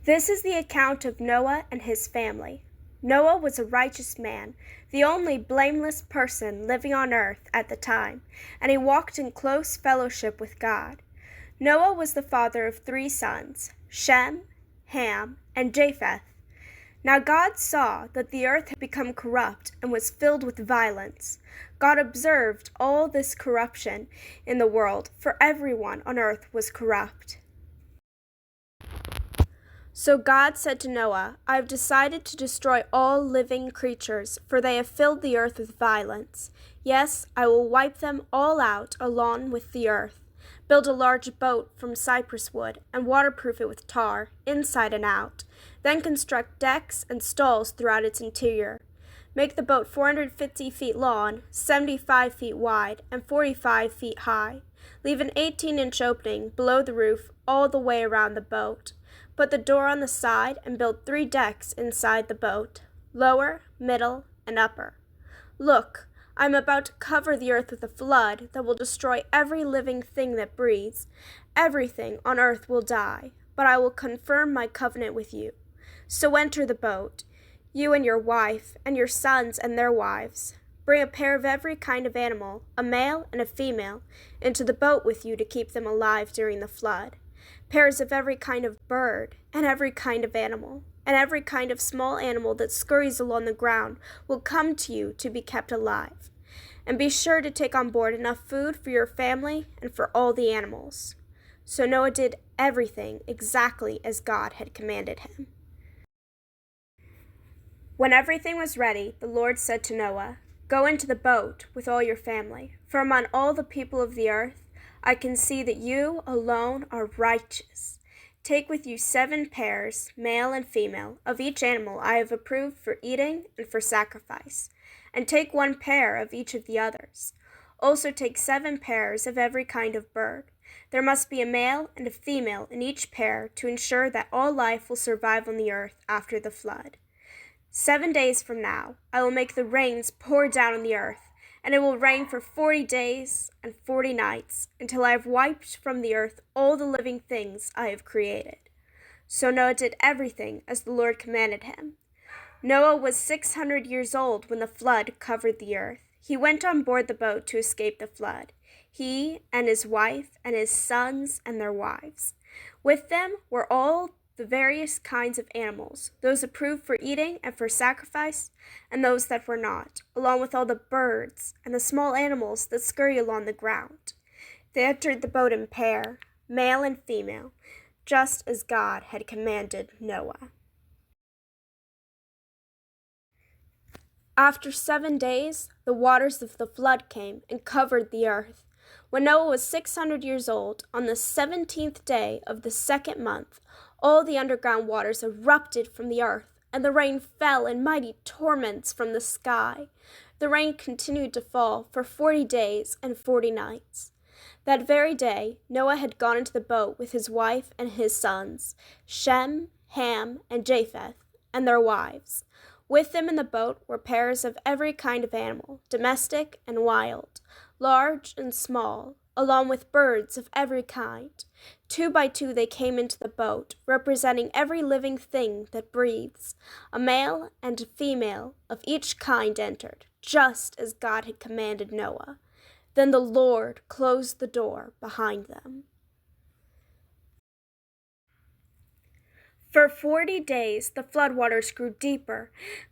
This is the account of Noah and his family. Noah was a righteous man, the only blameless person living on earth at the time, and he walked in close fellowship with God. Noah was the father of 3 sons, Shem, Ham, and Japheth. Now God saw that the earth had become corrupt and was filled with violence. God observed all this corruption in the world, for everyone on earth was corrupt. So God said to Noah, I have decided to destroy all living creatures, for they have filled the earth with violence. Yes, I will wipe them all out along with the earth. Build a large boat from cypress wood and waterproof it with tar, inside and out. Then construct decks and stalls throughout its interior. Make the boat 450 feet long, 75 feet wide, and 45 feet high. Leave an 18-inch opening below the roof all the way around the boat. Put the door on the side and build 3 decks inside the boat, lower, middle, and upper. Look, I am about to cover the earth with a flood that will destroy every living thing that breathes. Everything on earth will die, but I will confirm my covenant with you. So enter the boat, you and your wife, and your sons and their wives. Bring a pair of every kind of animal, a male and a female, into the boat with you to keep them alive during the flood. Pairs of every kind of bird, and every kind of animal, and every kind of small animal that scurries along the ground will come to you to be kept alive. And be sure to take on board enough food for your family and for all the animals. So Noah did everything exactly as God had commanded him. When everything was ready, the Lord said to Noah, Go into the boat with all your family, for among all the people of the earth, I can see that you alone are righteous. Take with you 7 pairs, male and female, of each animal I have approved for eating and for sacrifice, and take 1 pair of each of the others. Also take 7 pairs of every kind of bird. There must be a male and a female in each pair to ensure that all life will survive on the earth after the flood. 7 days from now, I will make the rains pour down on the earth, and it will rain for 40 days and 40 nights, until I have wiped from the earth all the living things I have created. So Noah did everything as the Lord commanded him. Noah was 600 years old when the flood covered the earth. He went on board the boat to escape the flood, he and his wife and his sons and their wives. With them were all the various kinds of animals, those approved for eating and for sacrifice, and those that were not, along with all the birds and the small animals that scurry along the ground. They entered the boat in pair, male and female, just as God had commanded Noah. After 7 days, the waters of the flood came and covered the earth. When Noah was 600 years old, on the 17th day of the 2nd month, all the underground waters erupted from the earth, and the rain fell in mighty torrents from the sky. The rain continued to fall for 40 days and 40 nights. That very day, Noah had gone into the boat with his wife and his sons, Shem, Ham, and Japheth, and their wives. With them in the boat were pairs of every kind of animal, domestic and wild, large and small, along with birds of every kind. 2 by 2 they came into the boat, representing every living thing that breathes. A male and a female of each kind entered, just as God had commanded Noah. Then the Lord closed the door behind them. For 40 days the floodwaters grew deeper,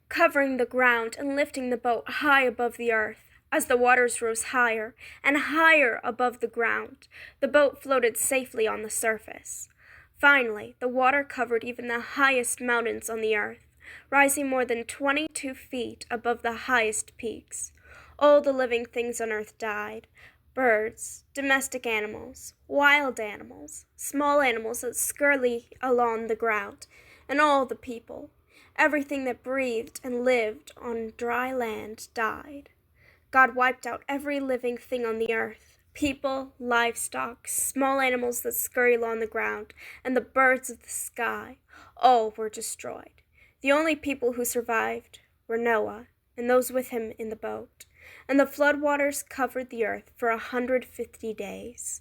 covering the ground and lifting the boat high above the earth. As the waters rose higher and higher above the ground, the boat floated safely on the surface. Finally, the water covered even the highest mountains on the earth, rising more than 22 feet above the highest peaks. All the living things on earth died. Birds, domestic animals, wild animals, small animals that scurry along the ground, and all the people. Everything that breathed and lived on dry land died. God wiped out every living thing on the earth, people, livestock, small animals that scurry along the ground, and the birds of the sky. All were destroyed. The only people who survived were Noah and those with him in the boat, and the floodwaters covered the earth for 150 days.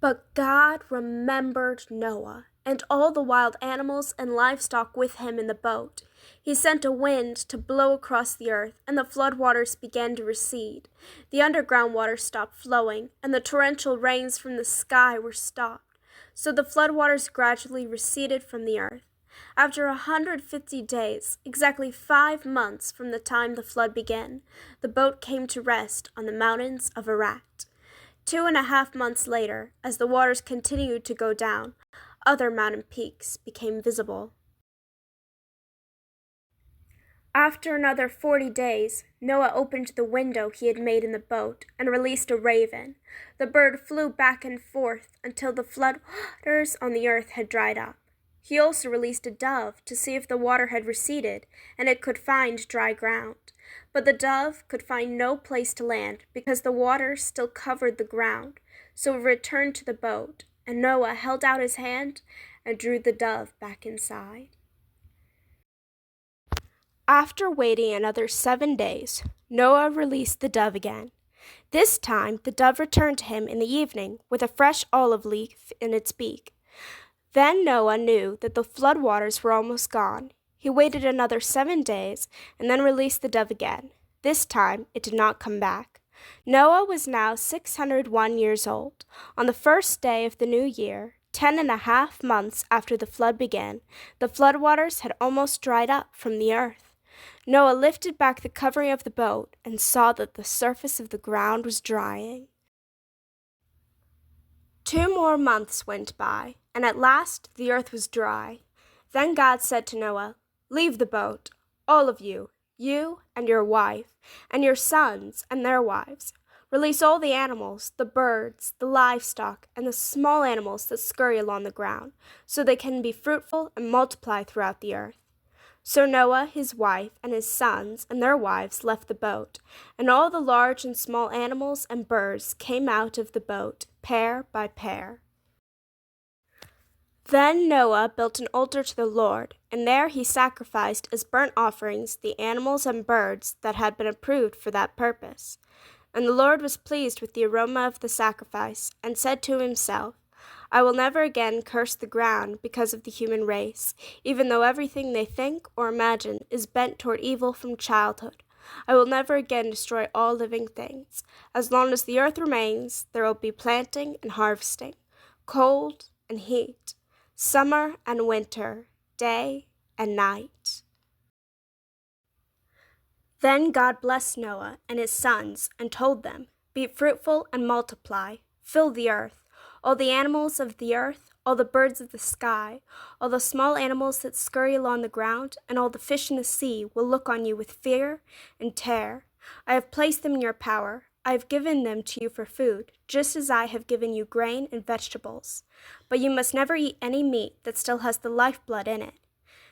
But God remembered Noah and all the wild animals and livestock with him in the boat. He sent a wind to blow across the earth, and the flood waters began to recede. The underground water stopped flowing, and the torrential rains from the sky were stopped. So the flood waters gradually receded from the earth. After 150 days, exactly 5 months from the time the flood began, the boat came to rest on the mountains of Ararat. 2.5 months later, as the waters continued to go down, other mountain peaks became visible. After another 40 days, Noah opened the window he had made in the boat and released a raven. The bird flew back and forth until the flood waters on the earth had dried up. He also released a dove to see if the water had receded and it could find dry ground. But the dove could find no place to land because the water still covered the ground. So it returned to the boat, and Noah held out his hand and drew the dove back inside. After waiting another 7 days, Noah released the dove again. This time the dove returned to him in the evening with a fresh olive leaf in its beak. Then Noah knew that the flood waters were almost gone. He waited another 7 days and then released the dove again. This time it did not come back. Noah was now 601 years old. On the first day of the new year, 10.5 months after the flood began, the flood waters had almost dried up from the earth. Noah lifted back the covering of the boat and saw that the surface of the ground was drying. 2 more months went by, and at last the earth was dry. Then God said to Noah, "Leave the boat, all of you, you and your wife, and your sons and their wives. Release all the animals, the birds, the livestock, and the small animals that scurry along the ground, so they can be fruitful and multiply throughout the earth." So Noah, his wife, and his sons and their wives left the boat, and all the large and small animals and birds came out of the boat, pair by pair. Then Noah built an altar to the Lord, and there he sacrificed as burnt offerings the animals and birds that had been approved for that purpose. And the Lord was pleased with the aroma of the sacrifice, and said to himself, "I will never again curse the ground because of the human race, even though everything they think or imagine is bent toward evil from childhood. I will never again destroy all living things. As long as the earth remains, there will be planting and harvesting, cold and heat, summer and winter, day and night." Then God blessed Noah and his sons and told them, "Be fruitful and multiply, fill the earth. All the animals of the earth, all the birds of the sky, all the small animals that scurry along the ground, and all the fish in the sea will look on you with fear and terror. I have placed them in your power. I have given them to you for food, just as I have given you grain and vegetables. But you must never eat any meat that still has the lifeblood in it.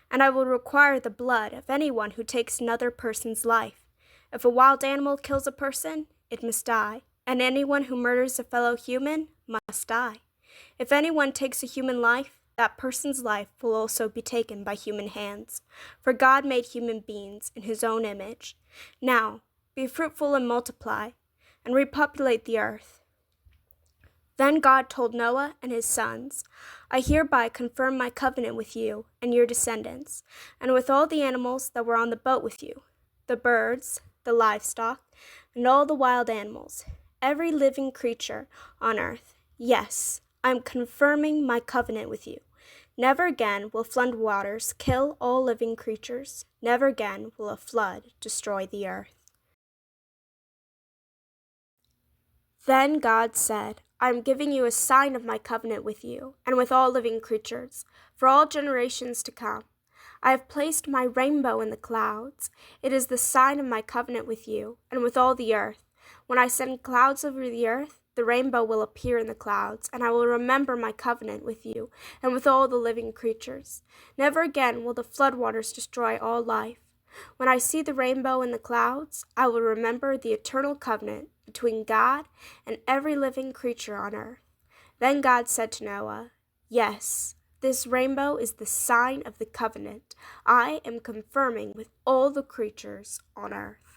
And I will require the blood of anyone who takes another person's life. If a wild animal kills a person, it must die, and anyone who murders a fellow human must die. If anyone takes a human life, that person's life will also be taken by human hands. For God made human beings in his own image. Now, be fruitful and multiply, and repopulate the earth." Then God told Noah and his sons, "I hereby confirm my covenant with you and your descendants, and with all the animals that were on the boat with you, the birds, the livestock, and all the wild animals, every living creature on earth. Yes, I am confirming my covenant with you. Never again will flood waters kill all living creatures. Never again will a flood destroy the earth." Then God said, "I am giving you a sign of my covenant with you and with all living creatures, for all generations to come. I have placed my rainbow in the clouds. It is the sign of my covenant with you and with all the earth. When I send clouds over the earth, the rainbow will appear in the clouds, and I will remember my covenant with you and with all the living creatures. Never again will the floodwaters destroy all life. When I see the rainbow in the clouds, I will remember the eternal covenant between God and every living creature on earth." Then God said to Noah, "Yes, this rainbow is the sign of the covenant I am confirming with all the creatures on earth."